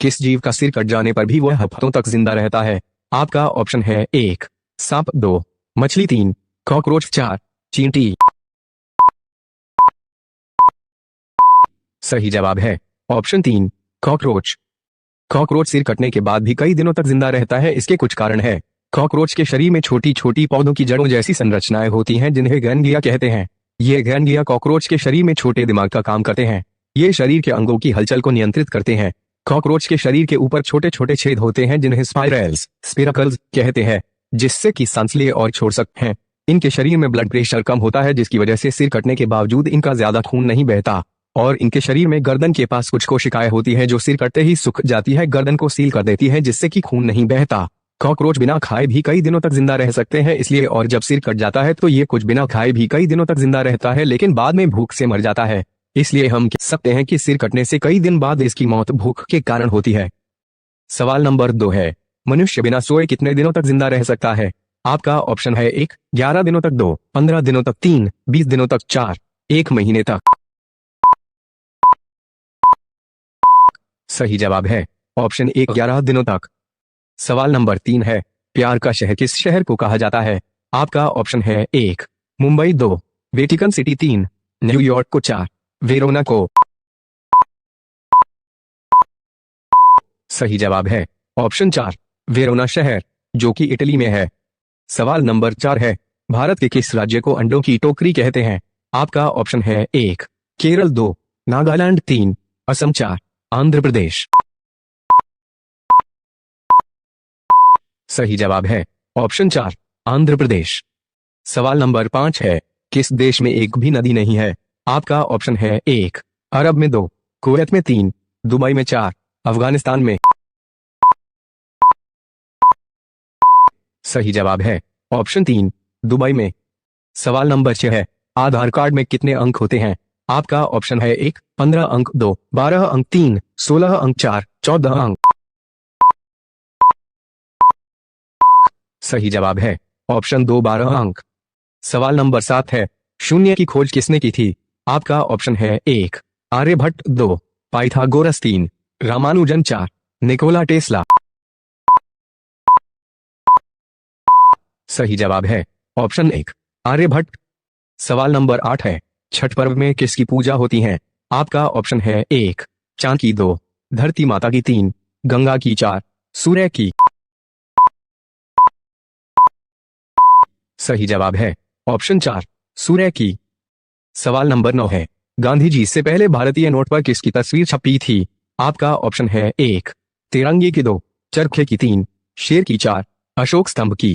किस जीव का सिर कट जाने पर भी वह हफ्तों तक जिंदा रहता है? आपका ऑप्शन है 1 सांप, 2 मछली, 3 कॉकरोच, 4 चींटी। सही जवाब है ऑप्शन 3 कॉकरोच। कॉकरोच सिर कटने के बाद भी कई दिनों तक जिंदा रहता है। इसके कुछ कारण है। कॉकरोच के शरीर में छोटी छोटी पौधों की जड़ों जैसी संरचनाएं होती हैं जिन्हें गैंग्लिया कहते हैं। ये गैंग्लिया कॉकरोच के शरीर में छोटे दिमाग का काम करते हैं। ये शरीर के अंगों की हलचल को नियंत्रित करते हैं। कॉकरोच के शरीर के ऊपर छोटे छोटे छेद होते हैं जिन्हें स्पिरकल्स कहते हैं, जिससे कि सांस ले और छोड़ सकते हैं। इनके शरीर में ब्लड प्रेशर कम होता है, जिसकी वजह से सिर कटने के बावजूद इनका ज्यादा खून नहीं बहता। और इनके शरीर में गर्दन के पास कुछ कोशिकाएं होती हैं जो सिर कटते ही सूख जाती है, गर्दन को सील कर देती है, जिससे कि खून नहीं बहता। कॉकरोच बिना खाए भी कई दिनों तक जिंदा रह सकते हैं इसलिए, और जब सिर कट जाता है तो ये कुछ बिना खाए भी कई दिनों तक जिंदा रहता है, लेकिन बाद में भूख से मर जाता है। इसलिए हम कह सकते हैं कि सिर कटने से कई दिन बाद इसकी मौत भूख के कारण होती है। सवाल नंबर 2 है, मनुष्य बिना सोए कितने दिनों तक जिंदा रह सकता है? आपका ऑप्शन है 1 11 दिनों तक, 2 15 दिनों तक, 3 20 दिनों तक, 4 1 महीने तक। सही जवाब है ऑप्शन 1 11 दिनों तक। सवाल नंबर 3 है, प्यार का शहर किस शहर को कहा जाता है? आपका ऑप्शन है 1 मुंबई, 2 वेटिकन सिटी, 3 न्यूयॉर्क को, 4 वेरोना को। सही जवाब है ऑप्शन 4 वेरोना शहर, जो कि इटली में है। सवाल नंबर 4 है, भारत के किस राज्य को अंडों की टोकरी कहते हैं? आपका ऑप्शन है 1 केरल, 2 नागालैंड, 3 असम, 4 आंध्र प्रदेश। सही जवाब है ऑप्शन 4 आंध्र प्रदेश। सवाल नंबर 5 है, किस देश में एक भी नदी नहीं है? आपका ऑप्शन है 1 अरब में, 2 कुवैत में, 3 दुबई में, 4 अफगानिस्तान में। सही जवाब है ऑप्शन 3 दुबई में। सवाल नंबर 6 है, आधार कार्ड में कितने अंक होते हैं? आपका ऑप्शन है 1 15 अंक, 2 12 अंक, 3 16 अंक, 4 14 अंक। सही जवाब है ऑप्शन 2 12 अंक। सवाल नंबर 7 है, शून्य की खोज किसने की थी? आपका ऑप्शन है 1 Aryabhata, 2 Pythagoras, 3 Ramanujan, 4 Nikola Tesla. सही जवाब है ऑप्शन 1 आर्यभट्ट। सवाल नंबर 8 है, छठ पर्व में किसकी पूजा होती है? आपका ऑप्शन है 1 चांद की, 2 धरती माता की, 3 गंगा की, 4 सूर्य की। सही जवाब है ऑप्शन 4 सूर्य की। सवाल नंबर 9 है, गांधी जी से पहले भारतीय नोट पर किसकी तस्वीर छपी थी? आपका ऑप्शन है 1 तिरंगे की, 2 चरखे की, 3 शेर की, 4 अशोक स्तंभ की।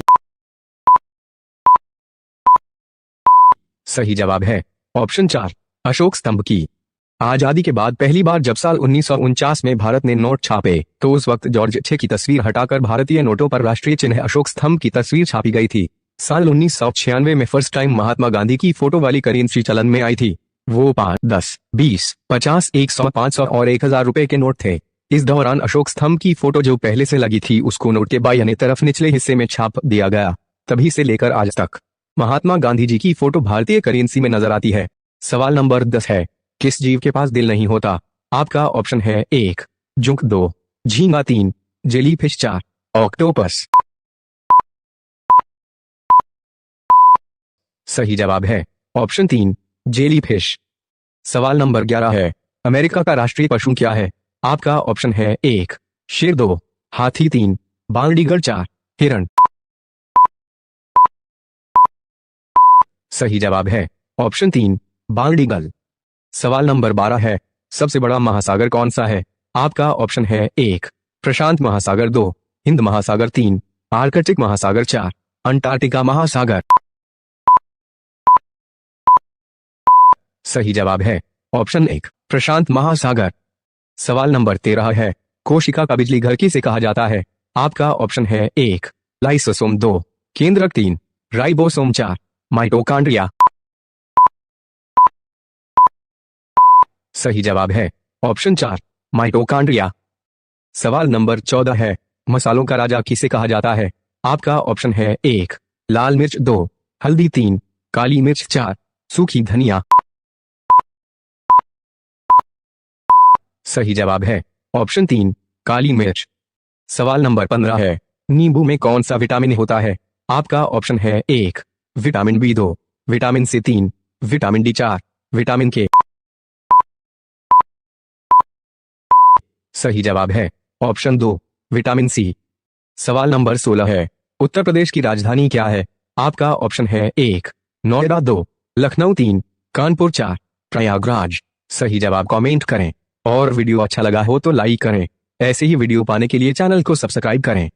सही जवाब है ऑप्शन 4 अशोक स्तंभ की। आजादी के बाद पहली बार जब साल 1949 में भारत ने नोट छापे तो उस वक्त जॉर्ज 6 की तस्वीर हटाकर भारतीय नोटों पर राष्ट्रीय चिन्ह अशोक स्तंभ की तस्वीर छापी गई थी। साल 1996 में फर्स्ट टाइम महात्मा गांधी की फोटो वाली करेंसी चलन में आई थी। वो 5 10 20 50 100 500 और 1000 रुपए के नोट थे। इस दौरान अशोक स्तंभ की फोटो जो पहले से लगी थी उसको नोट के बाईं तरफ निचले हिस्से में छाप दिया गया। तभी से लेकर आज तक महात्मा गांधी जी की फोटो भारतीय करेंसी में नजर आती है। सवाल नंबर 10 है, किस जीव के पास दिल नहीं होता? आपका ऑप्शन है 1 जुंक, 2 झींगा, 3 जेलीफिश, 4 ऑक्टोपस। सही जवाब है ऑप्शन 3 जेलीफिश। सवाल नंबर 11 है, अमेरिका का राष्ट्रीय पशु क्या है? आपका ऑप्शन है 1 शेर, 2 हाथी, 3 बालडीगर, 4 हिरण। सही जवाब है ऑप्शन 3 बालडीगल। सवाल नंबर 12 है, सबसे बड़ा महासागर कौन सा है? आपका ऑप्शन है 1 प्रशांत महासागर, 2 हिंद महासागर, 3 आर्कटिक महासागर, 4 अंटार्कटिका महासागर। सही जवाब है ऑप्शन 1 प्रशांत महासागर। सवाल नंबर 13 है, कोशिका का बिजली घर किसे कहा जाता है? आपका ऑप्शन है 1 लाइसोसोम, 2 केंद्रक, 3 राइबोसोम, 4 माइटोकॉन्ड्रिया। सही जवाब है ऑप्शन 4 माइटोकॉन्ड्रिया। सवाल नंबर 14 है, मसालों का राजा किसे कहा जाता है? आपका ऑप्शन है 1 लाल मिर्च, 2 हल्दी, 3 काली मिर्च, 4 सूखी धनिया। सही जवाब है ऑप्शन 3 काली मिर्च। सवाल नंबर 15 है, नींबू में कौन सा विटामिन होता है? आपका ऑप्शन है 1 vitamin B2, vitamin C3, vitamin D4, vitamin के। सही जवाब है ऑप्शन 2 विटामिन सी। सवाल नंबर 16 है, उत्तर प्रदेश की राजधानी क्या है? आपका ऑप्शन है 1 नोएडा, 2 लखनऊ, 3 कानपुर, 4 प्रयागराज। सही जवाब कमेंट करें और वीडियो अच्छा लगा हो तो लाइक करें। ऐसे ही वीडियो पाने के लिए चैनल को सब्सक्राइब करें।